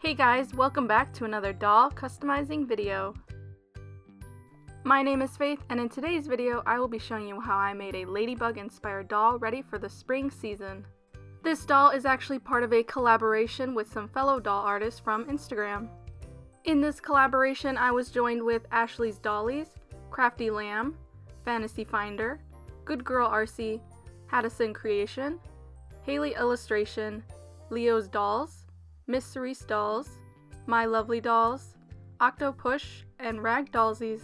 Hey guys, welcome back to another doll customizing video. My name is Faith, and in today's video I will be showing you how I made a Ladybug inspired doll ready for the spring season. This doll is actually part of a collaboration with some fellow doll artists from Instagram. In this collaboration I was joined with Ashley's Dollies, Crafty Lamb, Fantasy Finder, Good Girl RC, Haddison Creation, Haley Illustration, Leo's Dolls, Miss Cerise Dolls, My Lovely Dolls, Octopush, and Rag Dollsies.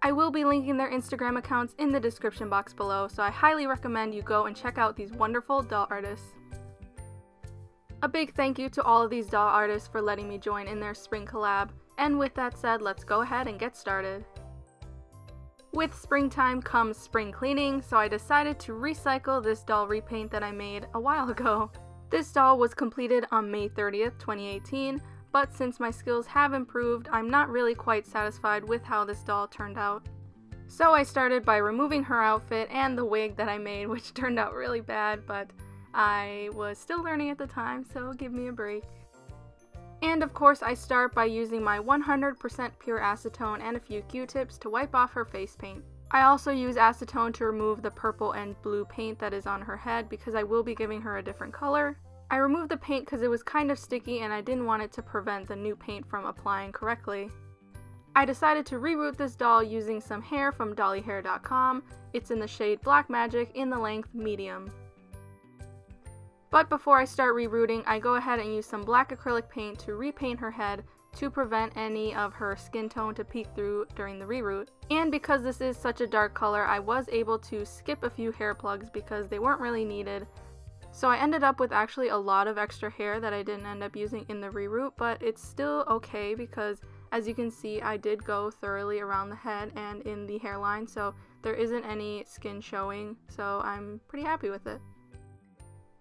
I will be linking their Instagram accounts in the description box below, so I highly recommend you go and check out these wonderful doll artists. A big thank you to all of these doll artists for letting me join in their spring collab, and with that said, let's go ahead and get started. With springtime comes spring cleaning, so I decided to recycle this doll repaint that I made a while ago. This doll was completed on May 30th, 2018, but since my skills have improved, I'm not really quite satisfied with how this doll turned out. So I started by removing her outfit and the wig that I made, which turned out really bad, but I was still learning at the time, so give me a break. And of course I start by using my 100% pure acetone and a few Q-tips to wipe off her face paint. I also use acetone to remove the purple and blue paint that is on her head because I will be giving her a different color. I removed the paint because it was kind of sticky and I didn't want it to prevent the new paint from applying correctly. I decided to reroot this doll using some hair from dollyhair.com. It's in the shade Black Magic in the length medium. But before I start rerooting, I go ahead and use some black acrylic paint to repaint her head to prevent any of her skin tone to peek through during the reroot. And because this is such a dark color, I was able to skip a few hair plugs because they weren't really needed. So I ended up with actually a lot of extra hair that I didn't end up using in the reroot, but it's still okay because as you can see I did go thoroughly around the head and in the hairline, so there isn't any skin showing, so I'm pretty happy with it.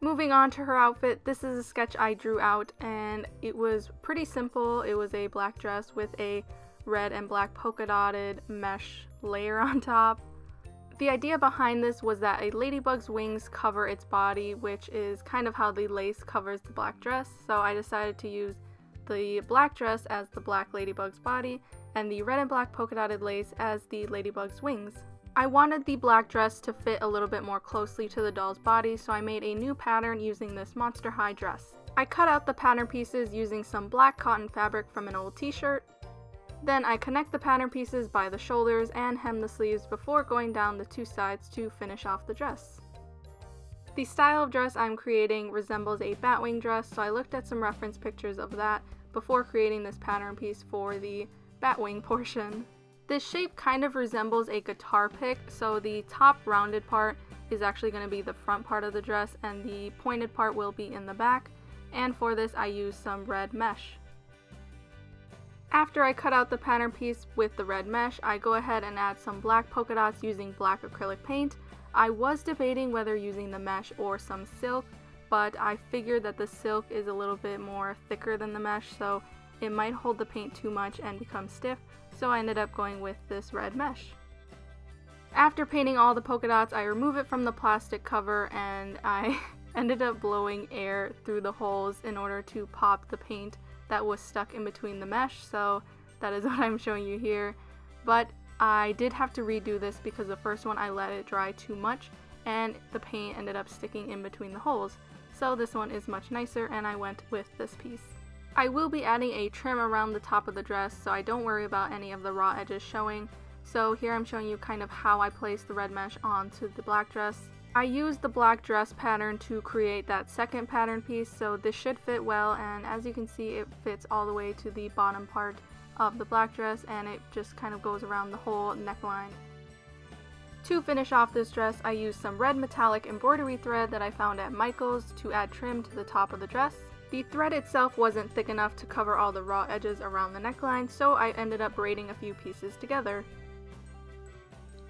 Moving on to her outfit, this is a sketch I drew out and it was pretty simple. It was a black dress with a red and black polka dotted mesh layer on top. The idea behind this was that a ladybug's wings cover its body, which is kind of how the lace covers the black dress, so I decided to use the black dress as the black ladybug's body and the red and black polka dotted lace as the ladybug's wings. I wanted the black dress to fit a little bit more closely to the doll's body, so I made a new pattern using this Monster High dress. I cut out the pattern pieces using some black cotton fabric from an old t-shirt. Then I connect the pattern pieces by the shoulders and hem the sleeves before going down the two sides to finish off the dress. The style of dress I'm creating resembles a batwing dress, so I looked at some reference pictures of that before creating this pattern piece for the batwing portion. This shape kind of resembles a guitar pick, so the top rounded part is actually going to be the front part of the dress and the pointed part will be in the back, and for this I used some red mesh. After I cut out the pattern piece with the red mesh, I go ahead and add some black polka dots using black acrylic paint. I was debating whether using the mesh or some silk, but I figured that the silk is a little bit more thicker than the mesh, so it might hold the paint too much and become stiff, so I ended up going with this red mesh. After painting all the polka dots, I remove it from the plastic cover and I ended up blowing air through the holes in order to pop the paint that was stuck in between the mesh, so that is what I'm showing you here. But I did have to redo this because the first one I let it dry too much and the paint ended up sticking in between the holes. So this one is much nicer and I went with this piece. I will be adding a trim around the top of the dress so I don't worry about any of the raw edges showing. So here I'm showing you kind of how I placed the red mesh onto the black dress. I used the black dress pattern to create that second pattern piece, so this should fit well, and as you can see it fits all the way to the bottom part of the black dress and it just kind of goes around the whole neckline. To finish off this dress I used some red metallic embroidery thread that I found at Michael's to add trim to the top of the dress. The thread itself wasn't thick enough to cover all the raw edges around the neckline, so I ended up braiding a few pieces together.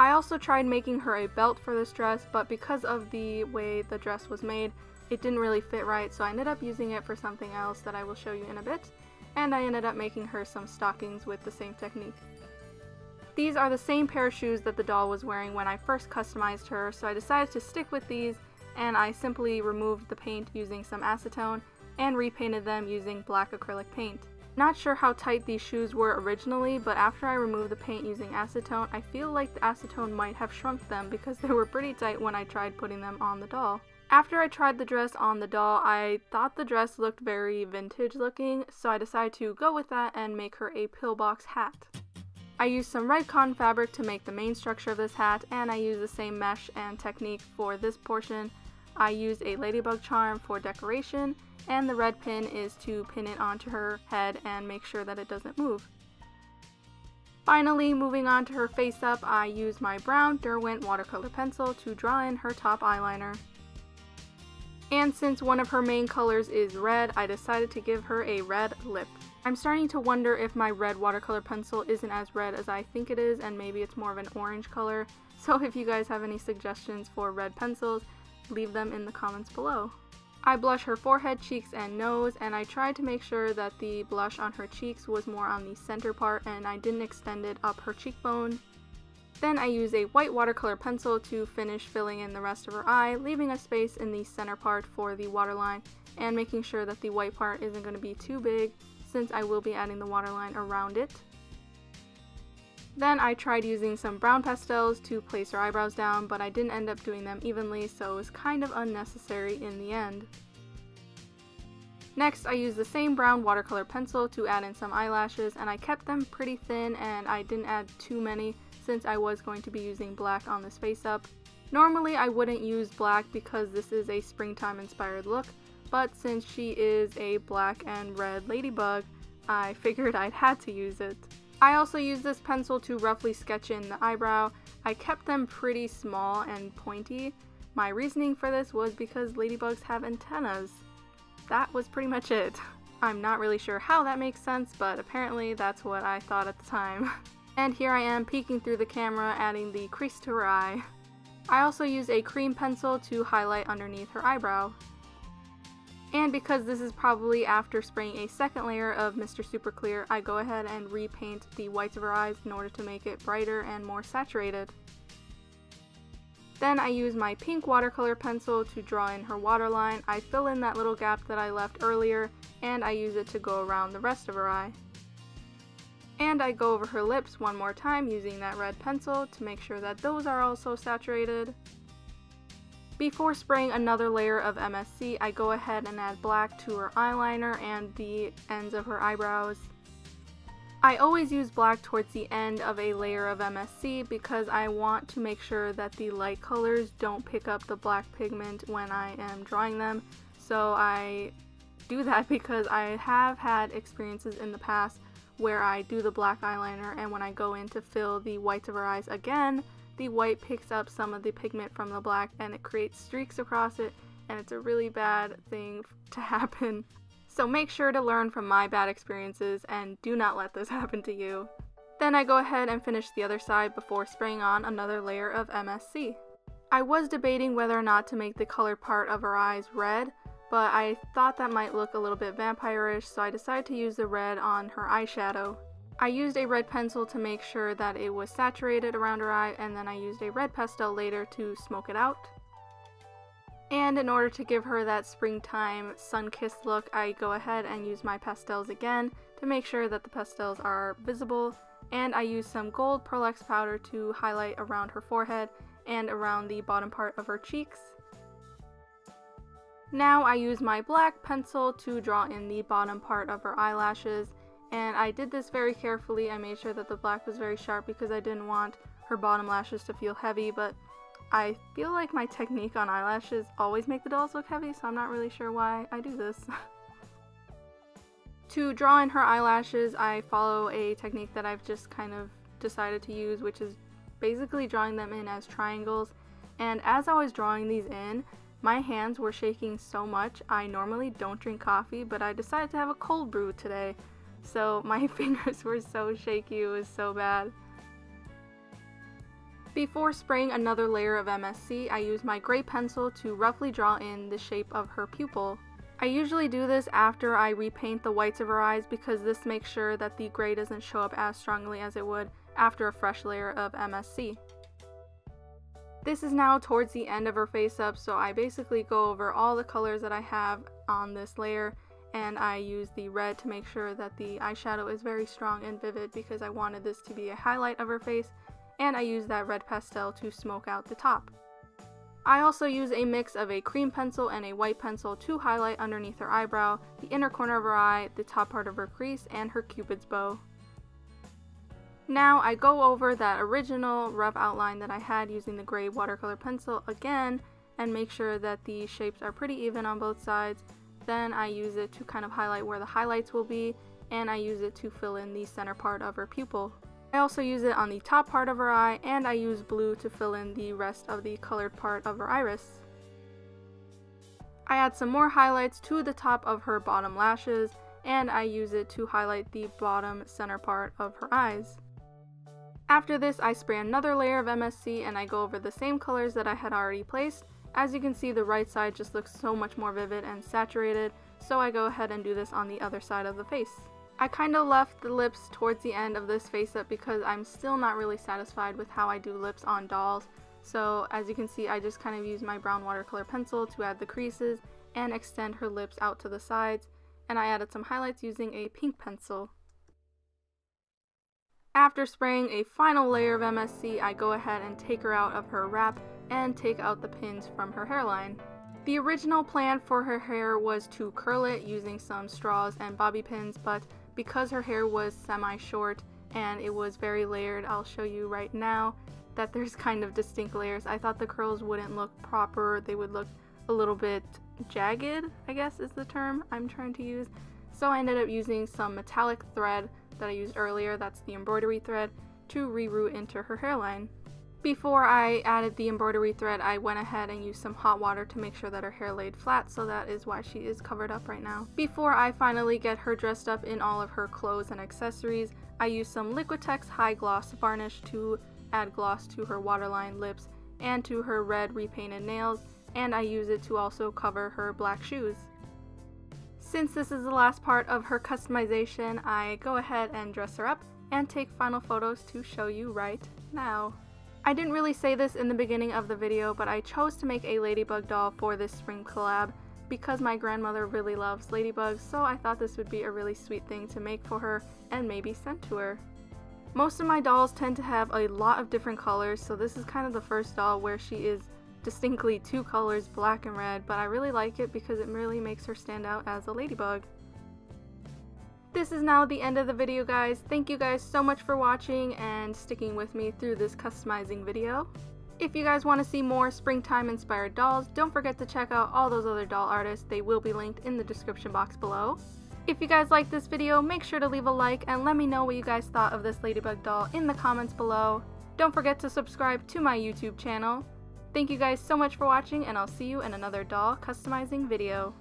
I also tried making her a belt for this dress, but because of the way the dress was made, it didn't really fit right, so I ended up using it for something else that I will show you in a bit, and I ended up making her some stockings with the same technique. These are the same pair of shoes that the doll was wearing when I first customized her, so I decided to stick with these, and I simply removed the paint using some acetone and repainted them using black acrylic paint. Not sure how tight these shoes were originally, but after I removed the paint using acetone, I feel like the acetone might have shrunk them because they were pretty tight when I tried putting them on the doll. After I tried the dress on the doll, I thought the dress looked very vintage looking, so I decided to go with that and make her a pillbox hat. I used some red cotton fabric to make the main structure of this hat, and I used the same mesh and technique for this portion. I used a ladybug charm for decoration, and the red pin is to pin it onto her head and make sure that it doesn't move. Finally, moving on to her face up, I used my brown Derwent watercolor pencil to draw in her top eyeliner. And since one of her main colors is red, I decided to give her a red lip. I'm starting to wonder if my red watercolor pencil isn't as red as I think it is, and maybe it's more of an orange color. So if you guys have any suggestions for red pencils, leave them in the comments below. I blush her forehead, cheeks, and nose, and I tried to make sure that the blush on her cheeks was more on the center part and I didn't extend it up her cheekbone. Then I use a white watercolor pencil to finish filling in the rest of her eye, leaving a space in the center part for the waterline and making sure that the white part isn't going to be too big since I will be adding the waterline around it. Then I tried using some brown pastels to place her eyebrows down, but I didn't end up doing them evenly, so it was kind of unnecessary in the end. Next, I used the same brown watercolor pencil to add in some eyelashes, and I kept them pretty thin and I didn't add too many since I was going to be using black on this face up. Normally I wouldn't use black because this is a springtime inspired look, but since she is a black and red ladybug, I figured I'd had to use it. I also used this pencil to roughly sketch in the eyebrow. I kept them pretty small and pointy. My reasoning for this was because ladybugs have antennas. That was pretty much it. I'm not really sure how that makes sense, but apparently that's what I thought at the time. And here I am peeking through the camera, adding the crease to her eye. I also used a cream pencil to highlight underneath her eyebrow. And because this is probably after spraying a second layer of Mr. Super Clear, I go ahead and repaint the whites of her eyes in order to make it brighter and more saturated. Then I use my pink watercolor pencil to draw in her waterline. I fill in that little gap that I left earlier, and I use it to go around the rest of her eye. And I go over her lips one more time using that red pencil to make sure that those are also saturated. Before spraying another layer of MSC, I go ahead and add black to her eyeliner and the ends of her eyebrows. I always use black towards the end of a layer of MSC because I want to make sure that the light colors don't pick up the black pigment when I am drawing them. So I do that because I have had experiences in the past where I do the black eyeliner and when I go in to fill the whites of her eyes again, the white picks up some of the pigment from the black and it creates streaks across it, and it's a really bad thing to happen. So make sure to learn from my bad experiences and do not let this happen to you. Then I go ahead and finish the other side before spraying on another layer of MSC. I was debating whether or not to make the colored part of her eyes red, but I thought that might look a little bit vampire-ish, so I decided to use the red on her eyeshadow. I used a red pencil to make sure that it was saturated around her eye, and then I used a red pastel later to smoke it out. And in order to give her that springtime sun-kissed look, I go ahead and use my pastels again to make sure that the pastels are visible, and I use some gold Pearl-Ex powder to highlight around her forehead and around the bottom part of her cheeks. Now I use my black pencil to draw in the bottom part of her eyelashes, and I did this very carefully. I made sure that the black was very sharp because I didn't want her bottom lashes to feel heavy, but I feel like my technique on eyelashes always make the dolls look heavy, so I'm not really sure why I do this. To draw in her eyelashes, I follow a technique that I've just kind of decided to use, which is basically drawing them in as triangles. And as I was drawing these in, my hands were shaking so much. I normally don't drink coffee, but I decided to have a cold brew today. So my fingers were so shaky, it was so bad. Before spraying another layer of MSC, I use my gray pencil to roughly draw in the shape of her pupil. I usually do this after I repaint the whites of her eyes because this makes sure that the gray doesn't show up as strongly as it would after a fresh layer of MSC. This is now towards the end of her face up, so I basically go over all the colors that I have on this layer and I use the red to make sure that the eyeshadow is very strong and vivid because I wanted this to be a highlight of her face, and I use that red pastel to smoke out the top. I also use a mix of a cream pencil and a white pencil to highlight underneath her eyebrow, the inner corner of her eye, the top part of her crease, and her cupid's bow. Now I go over that original rough outline that I had using the gray watercolor pencil again and make sure that the shapes are pretty even on both sides. Then I use it to kind of highlight where the highlights will be, and I use it to fill in the center part of her pupil. I also use it on the top part of her eye, and I use blue to fill in the rest of the colored part of her iris. I add some more highlights to the top of her bottom lashes, and I use it to highlight the bottom center part of her eyes. After this, I spray another layer of MSC and I go over the same colors that I had already placed. As you can see, the right side just looks so much more vivid and saturated, so I go ahead and do this on the other side of the face. I kind of left the lips towards the end of this face up because I'm still not really satisfied with how I do lips on dolls. So as you can see, I just kind of use my brown watercolor pencil to add the creases and extend her lips out to the sides, and I added some highlights using a pink pencil. After spraying a final layer of MSC, I go ahead and take her out of her wrap and take out the pins from her hairline. The original plan for her hair was to curl it using some straws and bobby pins, but because her hair was semi-short and it was very layered, I'll show you right now that there's kind of distinct layers. I thought the curls wouldn't look proper, they would look a little bit jagged, I guess is the term I'm trying to use. So I ended up using some metallic thread that I used earlier, that's the embroidery thread, to reroute into her hairline. Before I added the embroidery thread, I went ahead and used some hot water to make sure that her hair laid flat, so that is why she is covered up right now. Before I finally get her dressed up in all of her clothes and accessories, I use some Liquitex high gloss varnish to add gloss to her waterline lips and to her red repainted nails, and I use it to also cover her black shoes. Since this is the last part of her customization, I go ahead and dress her up and take final photos to show you right now. I didn't really say this in the beginning of the video, but I chose to make a Ladybug doll for this spring collab because my grandmother really loves ladybugs, so I thought this would be a really sweet thing to make for her and maybe send to her. Most of my dolls tend to have a lot of different colors, so this is kind of the first doll where she is distinctly two colors, black and red, but I really like it because it really makes her stand out as a ladybug. This is now the end of the video, guys. Thank you guys so much for watching and sticking with me through this customizing video. If you guys want to see more springtime inspired dolls, don't forget to check out all those other doll artists. They will be linked in the description box below. If you guys liked this video, make sure to leave a like and let me know what you guys thought of this Ladybug doll in the comments below. Don't forget to subscribe to my YouTube channel. Thank you guys so much for watching, and I'll see you in another doll customizing video.